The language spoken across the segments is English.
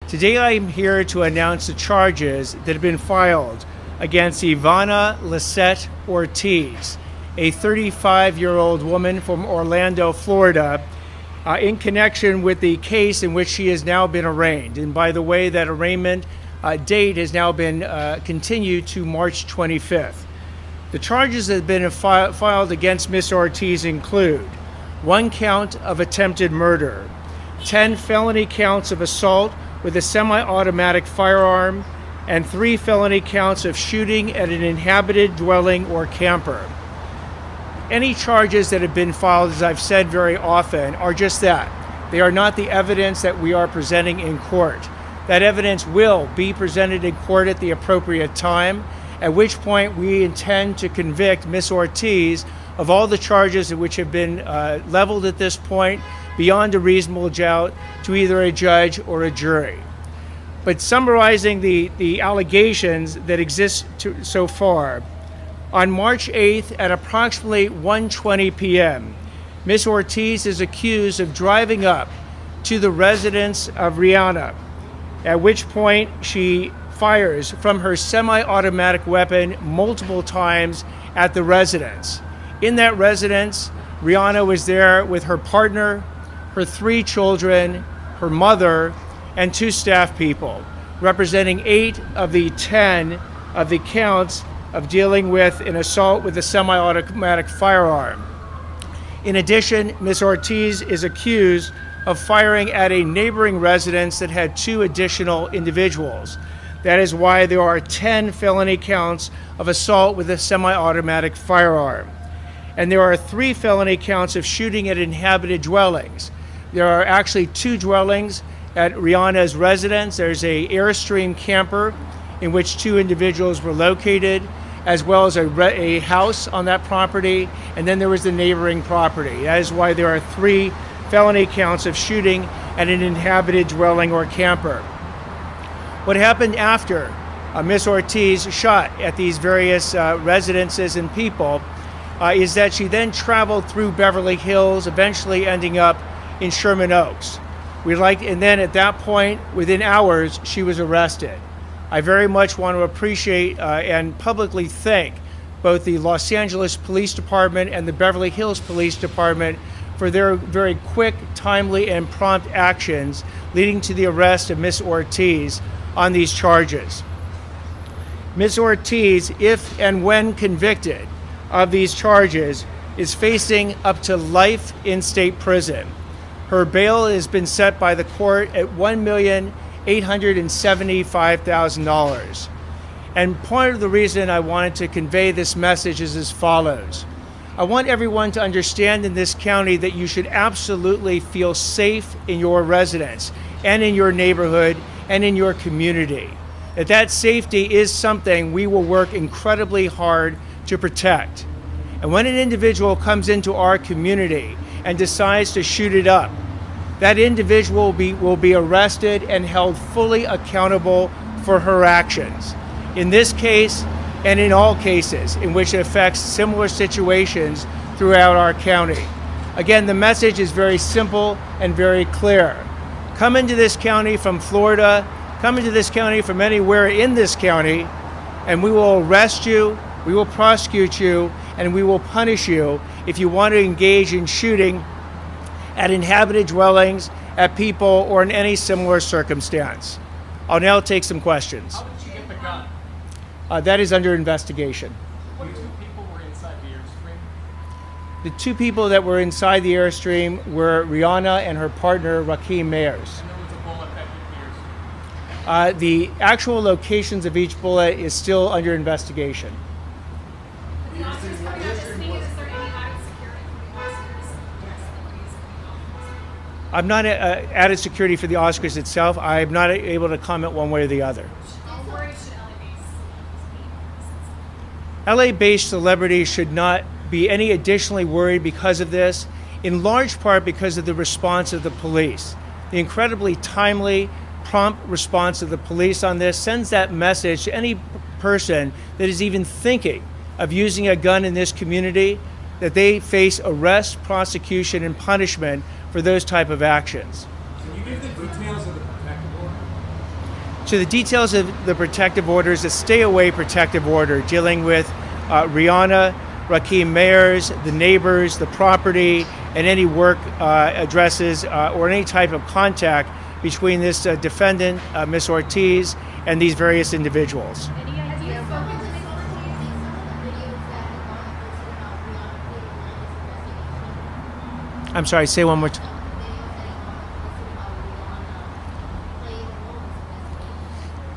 Today I'm here to announce the charges that have been filed against Ivana Lisette Ortiz, a 35-year-old woman from Orlando, Florida, in connection with the case in which she has now been arraigned. And by the way, that arraignment date has now been continued to March 25th. The charges that have been filed against Ms. Ortiz include 1 count of attempted murder, 10 felony counts of assault with a semi-automatic firearm, and 3 felony counts of shooting at an inhabited dwelling or camper. Any charges that have been filed, as I've said very often, are just that. They are not the evidence that we are presenting in court. That evidence will be presented in court at the appropriate time, at which point we intend to convict Ms. Ortiz of all the charges which have been leveled at this point beyond a reasonable doubt to either a judge or a jury. But summarizing the allegations that exist so far, on March 8th at approximately 1:20 p.m., Ms. Ortiz is accused of driving up to the residence of Rihanna, at which point she fires from her semi-automatic weapon multiple times at the residence. In that residence, Rihanna was there with her partner, her 3 children, her mother, and 2 staff people, representing 8 of the 10 of the counts of dealing with an assault with a semi-automatic firearm. In addition, Ms. Ortiz is accused of firing at a neighboring residence that had 2 additional individuals. That is why there are 10 felony counts of assault with a semi-automatic firearm. And there are 3 felony counts of shooting at inhabited dwellings. There are actually 2 dwellings at Rihanna's residence. There's a Airstream camper in which 2 individuals were located, as well as a house on that property, and then there was the neighboring property. That is why there are 3 felony counts of shooting at an inhabited dwelling or camper. What happened after Ms. Ortiz shot at these various residences and people is that she then traveled through Beverly Hills, eventually ending up in Sherman Oaks. And then at that point, within hours, she was arrested. I very much want to appreciate and publicly thank both the Los Angeles Police Department and the Beverly Hills Police Department for their very quick, timely, and prompt actions leading to the arrest of Ms. Ortiz on these charges. Ms. Ortiz, if and when convicted of these charges, is facing up to life in state prison. Her bail has been set by the court at $1,875,000. And part of the reason I wanted to convey this message is as follows. I want everyone to understand in this county that you should absolutely feel safe in your residence and in your neighborhood and in your community. That safety is something we will work incredibly hard to protect. And when an individual comes into our community and decides to shoot it up, that individual will be arrested and held fully accountable for her actions. In this case, and in all cases in which it affects similar situations throughout our county. Again, the message is very simple and very clear. Come into this county from Florida, come into this county from anywhere in this county, and we will arrest you, we will prosecute you, and we will punish you if you want to engage in shooting at inhabited dwellings, at people, or in any similar circumstance. I'll now take some questions. How did you get the gun? That is under investigation. What 2 people were inside the Airstream? The 2 people that were inside the Airstream were Rihanna and her partner, Rakeem Mayers. And there was a bullet that hit the Airstream. The actual locations of each bullet is still under investigation. The officers coming out this week, is there any added security for the Oscars? I'm not added security for the Oscars itself. I'm not able to comment one way or the other. How worried should LA-based celebrities should not be any additionally worried because of this, in large part because of the response of the police. The incredibly timely, prompt response of the police on this sends that message to any person that is even thinking of using a gun in this community, that they face arrest, prosecution, and punishment for those type of actions. Can you give the details of the protective order? So the details of the protective order is a stay-away protective order dealing with Rihanna, Rakeem Mayers, the neighbors, the property, and any work addresses or any type of contact between this defendant, Ms. Ortiz, and these various individuals. Have you spoken to Ms. Ortiz? I'm sorry, say one more time.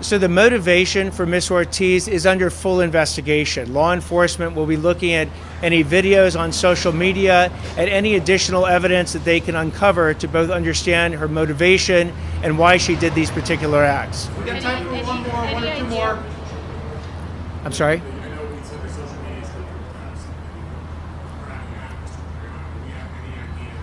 So the motivation for Ms. Ortiz is under full investigation. Law enforcement will be looking at any videos on social media and any additional evidence that they can uncover to both understand her motivation and why she did these particular acts. We got time for one or two more. I'm sorry? I know we said the social media stuff perhaps we're having an Mr. Rihanna. Do we have any idea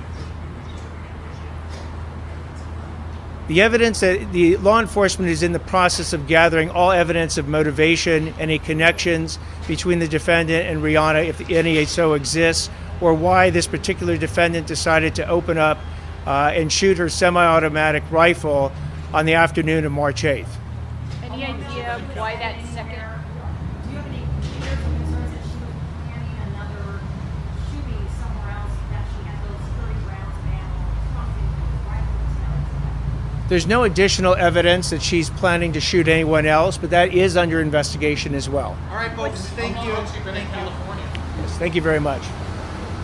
that The evidence that the law enforcement is in the process of gathering all evidence of motivation, any connections between the defendant and Rihanna, if any so exists, or why this particular defendant decided to open up and shoot her semi-automatic rifle on the afternoon of March 8th. Any idea why that second? Do you have any fears or concerns that she was planning another shooting somewhere else, that she had those 30 rounds of ammo, something rifles? There's no additional evidence that she's planning to shoot anyone else, but that is under investigation as well. All right, folks. Thank you. Thank you. Yes, thank you very much.